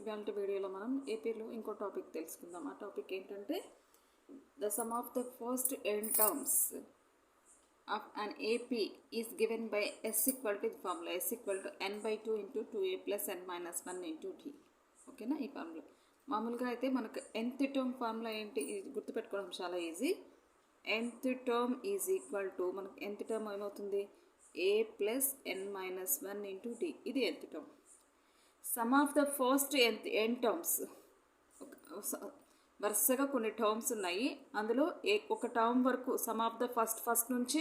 ఇవాళ వీడియోలో మనం ఏపీలో ఇంకో టాపిక్ తెలుసుకుందాం. ఆ టాపిక్ ఏంటంటే the sum of the first n terms of an AP is given by s equal to formula s equal to n/2 into 2a plus n minus 1 into d. ఓకేనా? ఈ ఫార్ములా మామూలుగా అయితే మనకు nth term formula ఏంటి గుర్తుపెట్టుకోవడం చాలా easy. nth term is equal to మనకు nth term ఏమవుతుంది a plus n minus 1 into d. ఇది nth term. Some of the first n terms వరుసగా కొన్ని టర్మ్స్ ఉన్నాయి. అందులో ఒక టర్మ్ వరకు సమ్ ఆఫ్ ద ఫస్ట్ నుంచి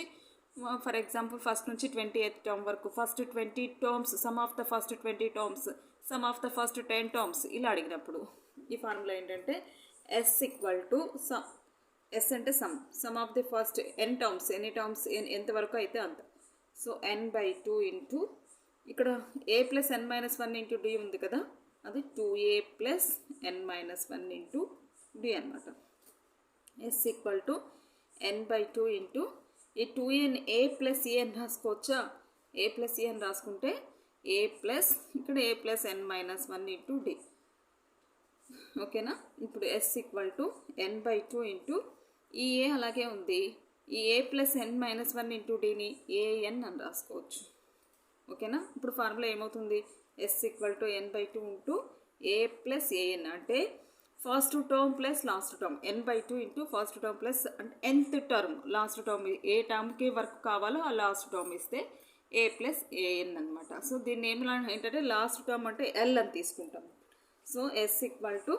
ఫర్ ఎగ్జాంపుల్ ఫస్ట్ నుంచి 28th టర్మ్ వరకు first 20 terms sum of the first 20 terms sum of the first 10 terms ఇలా అడిగినప్పుడు ఈ ఫార్ములా ఏంటంటే s ఈక్వల్ టు s అంటే some of the first n terms ఎన్ని terms ఎంతవరకు అయితే అంత. సో n/2 ఇంటూ ఇక్కడ a plus n minus 1 into d ఉంది కదా, అది 2a plus n minus 1 into d అనమాట. s equal to n/2 into ఈ 2a a ప్లస్ e అని రాసుకోవచ్చా? a ప్లస్ e అని రాసుకుంటే a ప్లస్ ఇక్కడ a plus n minus 1 into d. ఓకేనా? ఇప్పుడు s equal to n/2 into ఈ a అలాగే ఉంది, ఈ a plus n minus 1 into dని an అని రాసుకోవచ్చు. ఓకేనా? ఇప్పుడు ఫార్ములా ఏమవుతుంది s equal to n/2 into a plus an అంటే first term plus last term n/2 into first term plus అంటే nth టర్మ్ లాస్ట్ టర్మ్ ఏ టర్మ్కి వర్క్ కావాలో ఆ లాస్ట్ టర్మ్ ఇస్తే a ప్లస్ an అనమాట. సో దీన్ని ఏంటంటే లాస్ట్ టర్మ్ అంటే l అని తీసుకుంటాం. So s equal to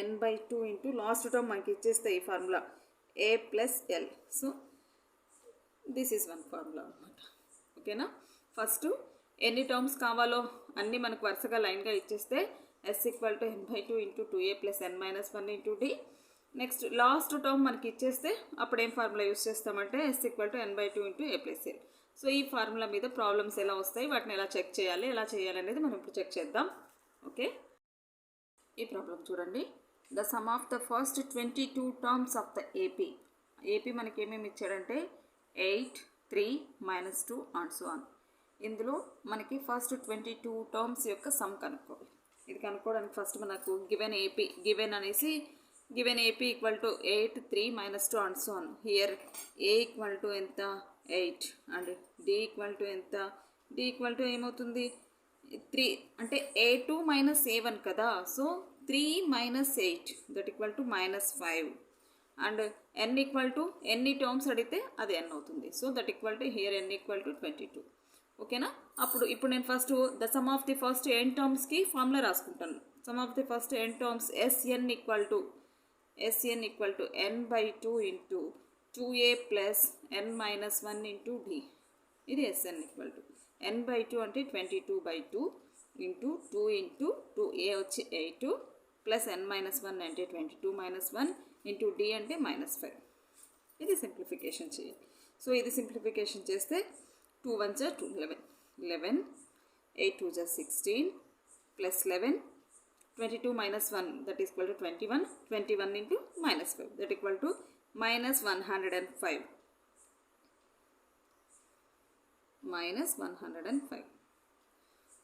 n/2 into last term మనకి ఇచ్చేస్తే ఈ formula a plus l. So this is one formula అనమాట. ఓకేనా? ఫస్ట్ ఎన్ని టర్మ్స్ కావాలో అన్నీ మనకు వరుసగా లైన్గా ఇచ్చేస్తే s equal to n/2 into 2a plus n minus 1 into d. Next last term మనకి ఇచ్చేస్తే అప్పుడు ఏం ఫార్ములా యూస్ చేస్తామంటే s equal to n/2 into a plus l. So ఈ ఫార్ములా మీద ప్రాబ్లమ్స్ ఎలా వస్తాయి, వాటిని ఎలా చెక్ చేయాలి, ఎలా చేయాలి అనేది మనం ఇప్పుడు చెక్ చేద్దాం. ఓకే, ఈ ప్రాబ్లం చూడండి. The sum of the first 22 terms of the AP మనకి ఏమేమి ఇచ్చాడంటే 8, 3, -2 అండ్ సో ఆన్. ఇందులో మనకి ఫస్ట్ 22 టర్మ్స్ యొక్క సమ్ కనుక్కోవాలి. ఇది కనుక్కోవడానికి ఫస్ట్ మనకు given AP equal to 8, 3, -2 and so on. Here a equal to ఎంత 8 అండ్ డి ఈక్వల్ టు ఎంత, డి ఈక్వల్ టు ఏమవుతుంది 3 అంటే a2 మైనస్ a1 కదా. So 3 minus 8 that equal to -5 and n equal to ఎన్ని terms అడిగితే అది n అవుతుంది. So that equal to hear n equal to 22. ఓకేనా? ఇప్పుడు నేను first the sum of the first n టర్మ్స్కి formula రాసుకుంటాను. Some of the first n terms sn equal to n/2 into 2a plus n minus 1 into d. ఇది sn equal to n/2 అంటే 22/2 into 2 into 2a వచ్చి 8 plus n minus 1 అంటే 22 minus 1 into d అంటే -5. ఇది simplification చేయాలి. So ఇది simplification చేస్తే 2 1 జా 2 11 8 2 జా 16 plus 11 22 minus 1 that is equal to 21 into -5 that equal to -105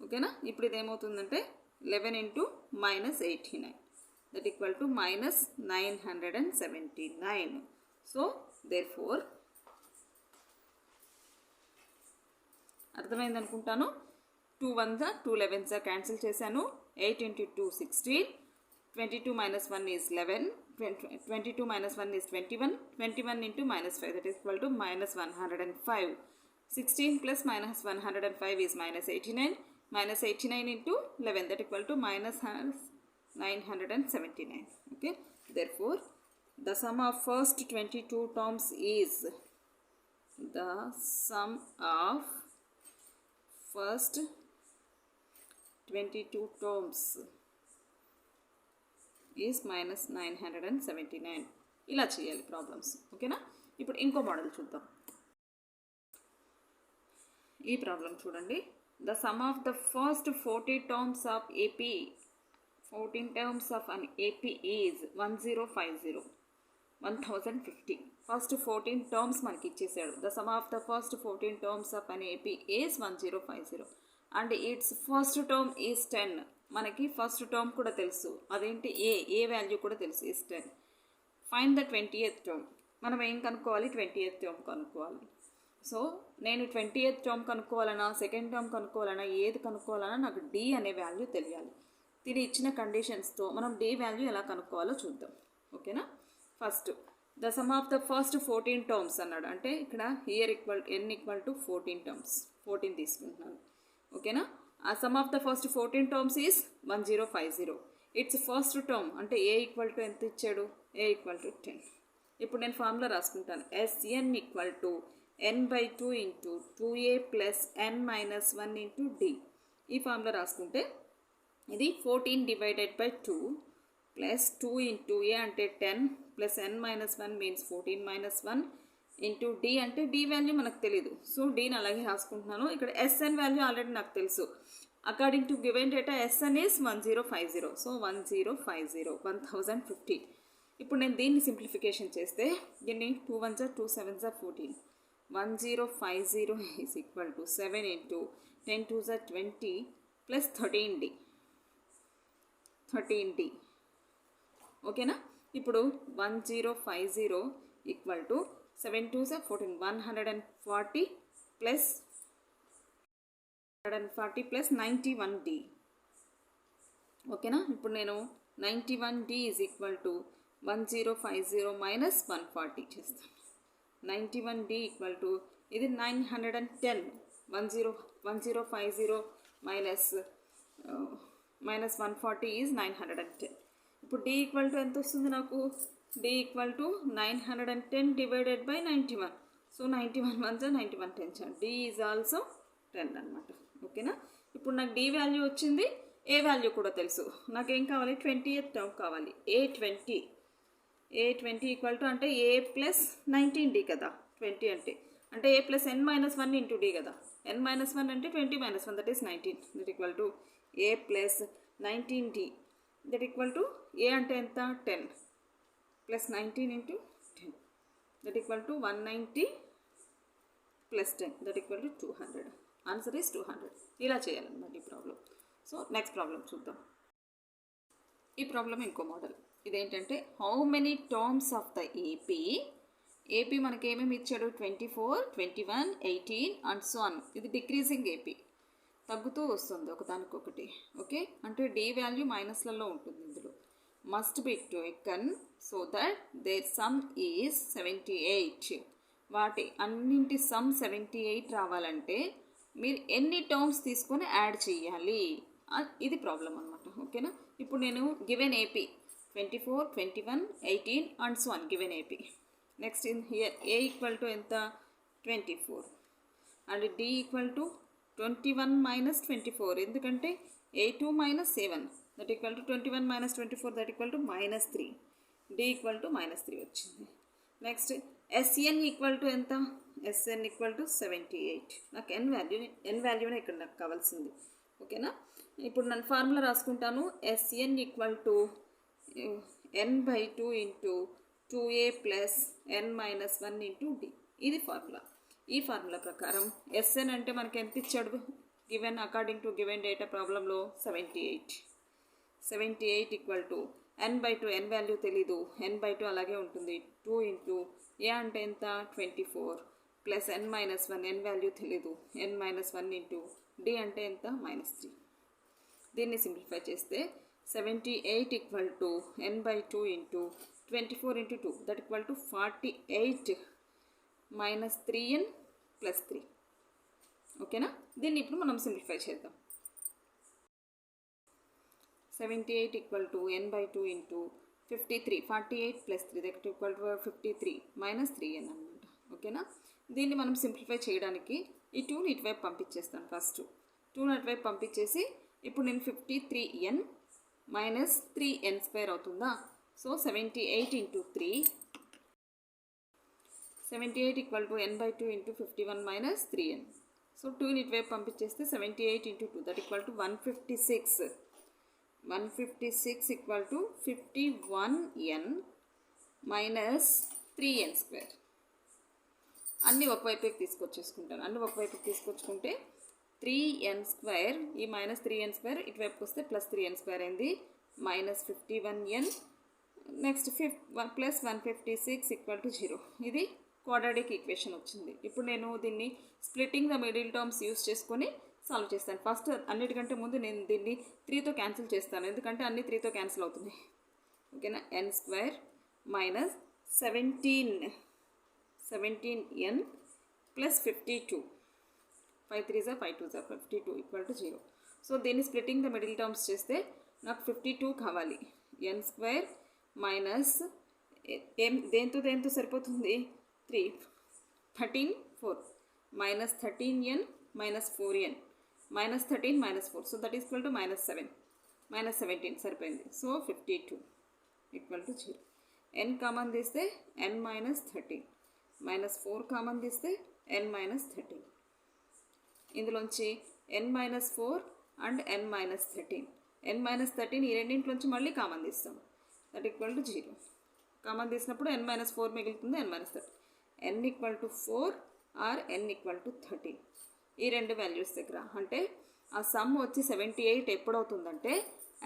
ఓకేనా? ఇప్పుడు ఇది ఏమవుతుందంటే 11 into -89 that equal to -979. So therefore అర్థమైంది అనుకుంటాను. 2 1 జా 2 11 జా క్యాన్సిల్ చేశాను. 8 into 2 16, 22 minus 1 is 11, 22 minus 1 is 21, 21 into -5 that is equal to -105. 16 plus -105 is -89, -89 into 11 that equal to -979. Okay, therefore the sum of first 22 terms is the sum of first 22 terms is -979. ఇలా చేయాలి problems. ఓకేనా? ఇప్పుడు ఇంకో model చూద్దాం. ఈ problem చూడండి. The sum of the first 40 terms of AP 14 terms of an AP is 1050. First 14 terms మనకి ఇచ్చేసాడు. The sum of the first 14 terms of an AP is 1050 and its first term is 10. మనకి first term కూడా తెలుసు, అదేంటి ఏ value కూడా తెలుసు is 10. Find the 20th term. మనం ఏం కనుక్కోవాలి? 20th టర్మ్ కనుక్కోవాలి. సో నేను 20th టర్మ్ కనుక్కోవాలన్నా, సెకండ్ టర్మ్ కనుక్కోవాలన్నా, ఏది కనుక్కోవాలన్నా నాకు డి అనే వాల్యూ తెలియాలి. దీని ఇచ్చిన కండిషన్స్తో మనం డి వాల్యూ ఎలా కనుక్కోవాలో చూద్దాం. ఓకేనా? First the sum of the first 14 terms అన్నాడు. అంటే ఇక్కడ here n equal to 14 terms, 14 తీసుకుంటున్నాను. ఓకేనా? ఆ some of the first 14 terms is 1050. It's first term అంటే ఏ ఈక్వల్ టు ఎంత ఇచ్చాడు? ఏ ఈక్వల్ టు 10. ఇప్పుడు నేను ఫార్ములా రాసుకుంటాను. Sn equal to n/2 into 2a plus n-1 into d. ఈ ఫార్ములా రాసుకుంటే ఇది 14 డివైడెడ్ బై 2 ప్లస్ 2 ఇంటూ ఏ అంటే 10 plus n-1 means 14-1 into d అంటే డి వాల్యూ మనకు తెలీదు. సో డీని అలాగే రాసుకుంటున్నాను. ఇక్కడ ఎస్ఎన్ వాల్యూ ఆల్రెడీ నాకు తెలుసు. According to given data SN is 1050. So 1050 ఇప్పుడు నేను దీన్ని సింప్లిఫికేషన్ చేస్తే దీన్ని 2 1 2 7 14. 1050 is equal to 7 into 10 2 20 plus 13d. ఓకేనా? ఇప్పుడు 1050 ఈక్వల్ టు 7 2 14, 140 ప్లస్ 91d. ఓకేనా? ఇప్పుడు నేను 91d is equal to 1050 minus 140 చేస్తాను. 91d ఈక్వల్ టు ఇది 910. 1050 మైనస్ 140 ఈజ్ 910. ఇప్పుడు d ఈక్వల్ టు ఎంత వస్తుంది నాకు? d equal to 910 divided by 91. So 91 1 91 10 d is also 10 అనమాట. ఓకేనా? ఇప్పుడు నాకు d వాల్యూ వచ్చింది, ఏ వాల్యూ కూడా తెలుసు. నాకేం కావాలి? 20th టర్మ్ కావాలి. A20 ఈక్వల్ టు అంటే a ప్లస్ 19d కదా. 20 అంటే a plus n-1 into d కదా. n-1 అంటే 20-1 that is 19. That equal to a plus 19d. That equal to a అంటే ఎంత? 10 plus 19 into 10 that equal to 190 plus 10 that equal to 200. Answer is 200. ఇలా చేయాలన్నమాట ఈ problem. So next problem చూద్దాం. ఈ problem ఇంకో మోడల్. ఇదేంటంటే how many terms of the AP మనకి ఏమేమి ఇచ్చాడు? 24, 21, 18 అండ్ సో ఆన్. ఇది డిక్రీజింగ్ ఏపీ, తగ్గుతూ వస్తుంది ఒకదానికొకటి. ఓకే, అంటే డి వాల్యూ మైనస్లలో ఉంటుంది ఇందులో. Must be taken so that their sum is 78. వాటి అన్నింటి సమ్ 78 రావాలంటే మీరు ఎన్ని టర్మ్స్ తీసుకొని యాడ్ చేయాలి, ఇది ప్రాబ్లం అనమాట. ఓకేనా? ఇప్పుడు నేను given AP 24, 21, 18 and so on given AP. Next in here a equal to ఎంత? 24 and d equal to 21 minus 24. ఎందుకంటే A2 minus 7 that equal to 21 minus 24 that equal to -3. D equal to -3 వచ్చింది. Next SN equal to ఎంత? SN equal to 78. నాకు ఎన్ వాల్యూనే ఇక్కడ నాకు కావాల్సింది. ఓకేనా? ఇప్పుడు నేను ఫార్ములా రాసుకుంటాను. SN equal to n/2 into 2a plus n-1 into d. ఇది ఫార్ములా. ఈ ఫార్ములా ప్రకారం ఎస్ఎన్ అంటే మనకి ఎంత ఇచ్చాడు? Given according to given data ప్రాబ్లంలో 78 equal to n/2. N value తెలీదు, n/2 అలాగే ఉంటుంది. 2 ఇంటూ ఏ అంటే ఎంత? 24 ప్లస్ n-1. ఎన్ వాల్యూ తెలీదు, n-1 ఇంటూ డి అంటే ఎంత? -3. దీన్ని సింప్లిఫై చేస్తే 78 equal to n/2 into 24 into 2 that equal to 48 minus 3n plus 3. ఓకేనా? దీన్ని ఇప్పుడు మనం సింప్లిఫై చేద్దాం. 78 equal to n/2 into 53, 48 plus 3 that equal to 53 minus 3n అనమాట. ఓకేనా? దీన్ని మనం సింప్లిఫై చేయడానికి ఈ 2ని ఇటువైపు పంపించేస్తాను. ఫస్ట్ 2ని అటువైపు పంపించేసి ఇప్పుడు నేను 53n మైనస్ 3n² అవుతుందా? So 78 into 3, 78 equal to n/2 into 51 minus 3n. So 2ని ఇటువైపు పంపించేస్తే 78 into 2 that equal to 156. 156 equal to 51n minus 3n². అన్నీ ఒకవైపుకి తీసుకొచ్చేసుకుంటాను. అన్నీ ఒకవైపుకి తీసుకొచ్చుకుంటే 3n² ఈ -3n² ఇటువైపుకి వస్తే +3n² అయింది, -51n, నెక్స్ట్ +156 = 0. ఇది క్వాడ్రాటిక్ ఈక్వేషన్ వచ్చింది. ఇప్పుడు నేను దీన్ని splitting the middle terms use చేసుకొని సాల్వ్ చేస్తాను. ఫస్ట్ అన్నిటికంటే ముందు నేను దీన్ని 3తో క్యాన్సిల్ చేస్తాను, ఎందుకంటే అన్ని 3తో క్యాన్సిల్ అవుతున్నాయి. ఓకేనా, n² - 17n + 52, 5 3s 5 2s 52 = 0. So దీన్ని స్ప్లిట్టింగ్ ద మిడిల్ టర్మ్స్ చేస్తే నాకు 52 కావాలి. n² మైనస్ దేంతో సరిపోతుంది 3, 13 4 -13n -4n -13 -4, so that is equal to -7 -17 సరిపోయింది. సో 52 = 0. n కామన్ తీస్తే n - 13 -4 కామన్ తీస్తే n - 13. ఇందులోంచి n - 4 అండ్ n - 13, n - 13 ఈ రెండింటిలోంచి మళ్ళీ కామన్ తీస్తాం, దట్ ఈక్వల్ టు 0. కామన్ తీసినప్పుడు n - 4 మిగులుతుంది, n - 13, n = 4 ఆర్ n = 13. ఈ రెండు వాల్యూస్ దగ్గర అంటే ఆ సమ్ వచ్చి 78 ఎప్పుడవుతుందంటే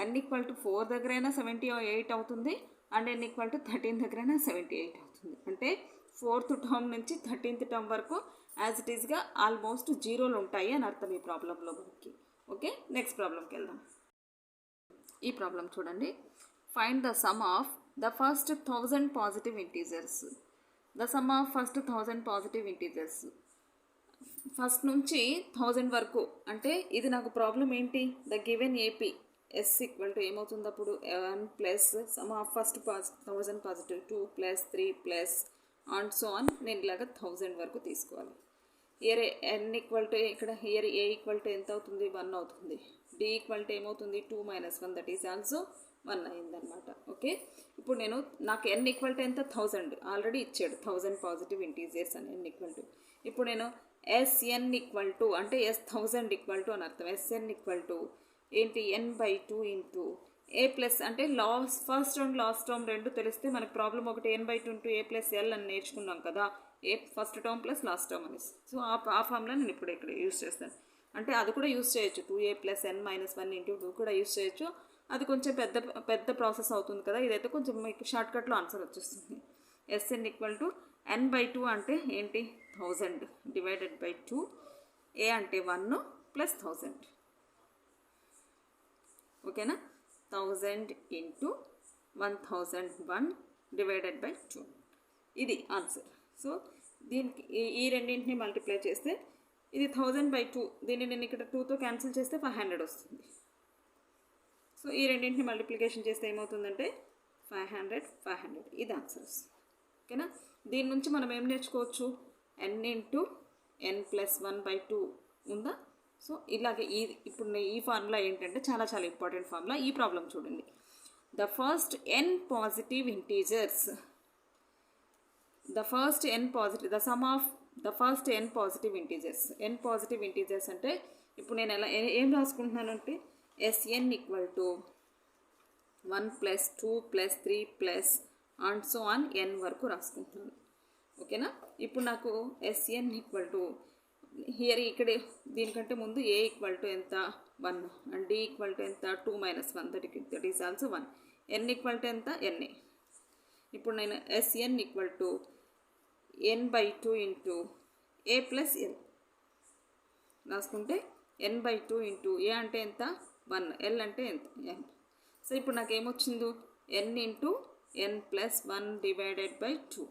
n = 4 దగ్గరైనా 78 అవుతుంది అండ్ n = 13 దగ్గరైనా 78 అవుతుంది. అంటే 4th టర్మ్ నుంచి 13th టర్మ్ వరకు యాజ్ ఇట్ ఈస్గా ఆల్మోస్ట్ జీరోలు ఉంటాయి అని అర్థం ఈ ప్రాబ్లంలో మనకి. ఓకే, నెక్స్ట్ ప్రాబ్లంకి వెళ్దాం. ఈ ప్రాబ్లం చూడండి. Find the sum of the first 1000 positive integers. The sum of first 1000 positive integers, first నుంచి 1000 వరకు. అంటే ఇది నాకు ప్రాబ్లం ఏంటి, the given AP S equal to ఏమవుతుంది అప్పుడు 1 plus sum of first 1000 positive 2 + 3 plus and so on. నేను ఇలాగా 1000 వరకు తీసుకోవాలి. ఇయర్ n = ఇక్కడ ఇయర్ ఏ ఈక్వల్ టు ఎంత అవుతుంది 1 అవుతుంది. డి ఈక్వల్ టు ఏమవుతుంది 2 - 1, దట్ ఈస్ ఆల్సో 1 అయిందనమాట. ఓకే, ఇప్పుడు నాకు n ఈక్వల్ టు ఎంత 1000 ఆల్రెడీ ఇచ్చాడు, 1000 పాజిటివ్ ఇంటీజర్స్ అని n ఈక్వల్ టు. ఇప్పుడు నేను Sn ఈక్వల్ టు అంటే S1000 ఈక్వల్ టు అని అర్థం. Sn ఈక్వల్ టు ఏంటి n/2 ఇంటూ ఏ ప్లస్ అంటే ఫస్ట్ టర్మ్ లాస్ట్ టర్మ్ రెండు తెలిస్తే మనకు ప్రాబ్లం ఒకటి n/2 ఇంటూ a + l అని నేర్చుకున్నాం కదా, A first term plus last term అనేసి. సో ఆ ఫార్ములా నేను ఇప్పుడు ఇక్కడ యూస్ చేస్తాను. అంటే అది కూడా యూస్ చేయొచ్చు, 2a + n - 1 ఇంటూ 2 కూడా యూస్ చేయొచ్చు. అది కొంచెం పెద్ద ప్రాసెస్ అవుతుంది కదా, ఇదైతే కొంచెం మీకు షార్ట్కట్లో ఆన్సర్ వచ్చేస్తుంది. Sn ఈక్వల్ టు n/2 అంటే ఏంటి 1000 డివైడెడ్ బై 2, ఏ అంటే 1 + 1000. ఓకేనా, 1000 ఇంటూ 1001 డివైడెడ్ బై 2, ఇది ఆన్సర్. సో దీనికి ఈ రెండింటిని మల్టిప్లై చేస్తే ఇది 1000/2, దీన్ని నేను ఇక్కడ 2తో క్యాన్సిల్ చేస్తే 500 వస్తుంది. సో ఈ రెండింటిని మల్టిప్లికేషన్ చేస్తే ఏమవుతుందంటే 500 ఇది ఆన్సర్స్. ఓకేనా, దీని నుంచి మనం ఏం నేర్చుకోవచ్చు, n ఇంటూ n + 1/2 ఉందా. సో ఇలాగే ఇప్పుడు ఈ ఫార్ములా ఏంటంటే చాలా ఇంపార్టెంట్ ఫార్ములా. ఈ ప్రాబ్లం చూడండి. The first n positive integers, the sum of the first n positive integers. n positive integers అంటే ఇప్పుడు నేను ఏం రాసుకుంటున్నానంటే Sn equal to 1 + 2 + 3 plus and so on n వరకు రాసుకుంటున్నాను. ఓకేనా, ఇప్పుడు నాకు Sn ఈక్వల్ టు ఇక్కడ దీనికంటే ముందు a ఈక్వల్ టు ఎంత 1 అండ్ d ఈక్వల్ టు ఎంత 2 - 1, that is also 1. n equal to ఎంత na. ఇప్పుడు నేను Sn equal to n/2 into a + l రాసుకుంటే n/2 ఇంటూ a అంటే ఎంత 1, l అంటే ఎంత n. సో ఇప్పుడు నాకు ఏమొచ్చిందో n into n + 1 divided by 2.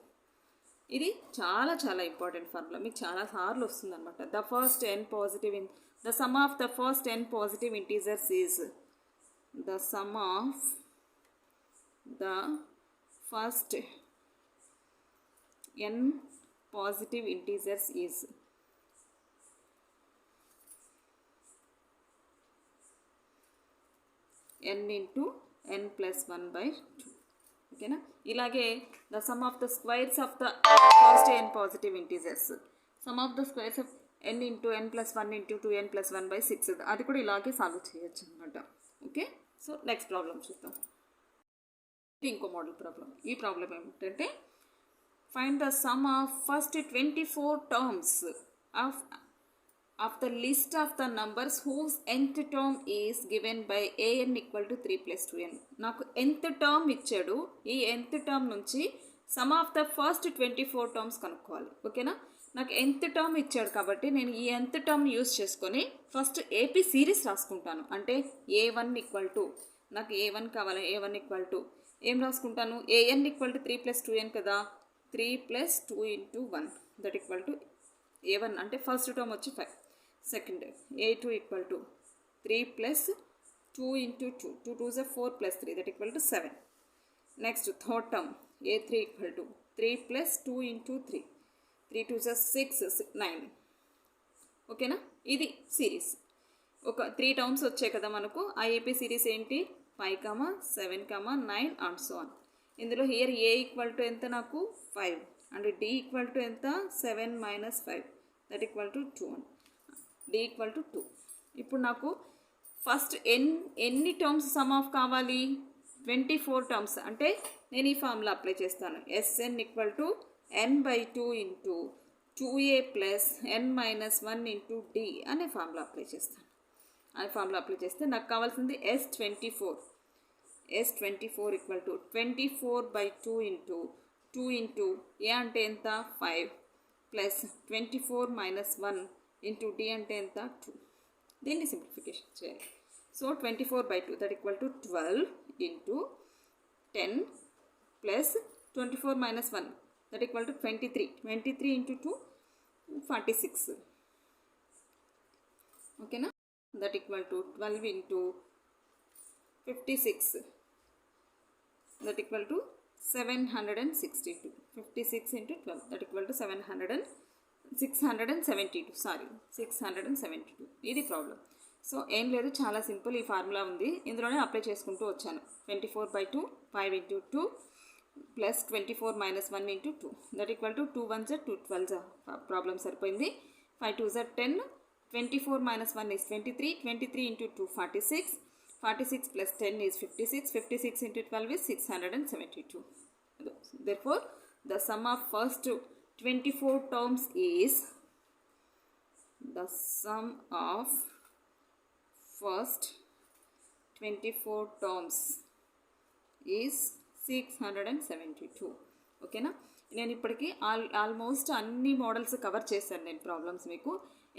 ఇది చాలా ఇంపార్టెంట్ ఫార్ములా, మీకు చాలా సార్లు వస్తుంది అనమాట. The sum of the first n positive integers is the sum of the first n positive integers is n into n + 1/2. ఓకేనా, ఇలాగే the sum of the squares of the first n positive integers, some of the squares of n into n + 1 into 2n + 1/6, అది కూడా ఇలాగే solve చేయొచ్చు అనమాట. Okay, so next problem చూద్దాం. ఇది ఇంకో మోడల్ ప్రాబ్లం. ఈ ప్రాబ్లం ఏమిటంటే find the sum of first 24 terms of the list of the numbers whose nth term is given by an equal to 3 plus 2n. నాకు nth term ఇచ్చాడు. ఈ nth term నుంచి some of the first 24 terms కనుక్కోవాలి. ఓకేనా? నాకు nth term ఇచ్చాడు కాబట్టి నేను ఈ nth term యూస్ చేసుకొని ఫస్ట్ ఏపీ సిరీస్ రాసుకుంటాను. అంటే a1 ఈక్వల్ టు, నాకు a1 కావాలి, a1 ఈక్వల్ టు ఏం రాసుకుంటాను, an equal to 3 plus 2n కదా, 3 plus 2 into 1 that equal to a1 అంటే ఫస్ట్ టర్మ్ వచ్చి 5. Second a2 equal to 3 plus 2 into 2, 2 2 is 4 plus 3 that equal to 7. Next third term a3 equal to 3 plus 2 into 3, 3 2 is 6, 9. ఓకేనా? ఇది series. ఒక 3 terms వచ్చాయి కదా మనకు. ఆ ఏపీ సిరీస్ ఏంటి, 5, 7, 9 అండ్ సో ఆన్. ఇందులో హియర్ ఏ ఈక్వల్ టు ఎంత, నాకు 5, అండ్ డి ఈక్వల్ టు ఎంత, 7 minus 5 that equal to 2, d equal to 2. ఇప్పుడు నాకు ఫస్ట్ ఎన్ని టర్మ్స్ సమ్ ఆఫ్ కావాలి, 24 టర్మ్స్. అంటే నేను ఈ ఫార్ములా అప్లై చేస్తాను. S N equal to N by 2 into 2a plus N minus 1 into D అనే ఫార్ములా అప్లై చేస్తాను. అనే ఫార్ములా అప్లై చేస్తే నాకు కావాల్సింది S24. S24 equal to 24 by 2 into ఏ అంటే ఎంత, 5 ప్లస్ 24 మైనస్ 1 ఇంటూ డి అంటే ఎంత, 2. దీన్ని సింప్లిఫికేషన్ చేయాలి. So 24 by 2 that equal to 12 into 10 plus 24 minus 1 that equal to 23. 23 into 2 46. ఓకేనా? That equal to 12 into 56 that equal to 762. 56 into 12 that equal to 672. Sorry, 672. ఇది problem. So ఏం లేదు, చాలా simple. ఈ ఫార్ములా ఉంది, ఇందులోనే అప్లై చేసుకుంటూ వచ్చాను. 24 by 2, 5 into 2 plus 24 minus 1 into 2 that equal to 2 1 2 12. Problem సరిపోయింది. 5 2 10, 24 minus 1 is 23, 23 into 2 46, 46 plus 10 is 56, 56 into 12 is 672. Therefore, the sum of first 24 terms is, the sum of first 24 terms is 672. ఓకేనా? నేను ఇప్పటికీ almost అన్ని models cover చేశాను నేను problems. మీకు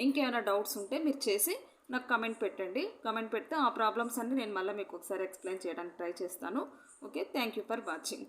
ఇంకేమైనా doubts ఉంటే మీరు చేసి నాకు కమెంట్ పెట్టండి. కమెంట్ పెడితే ఆ ప్రాబ్లమ్స్ అన్ని నేను మళ్ళీ మీకు ఒకసారి ఎక్స్ప్లెయిన్ చేయడానికి ట్రై చేస్తాను. Okay, thank you for watching.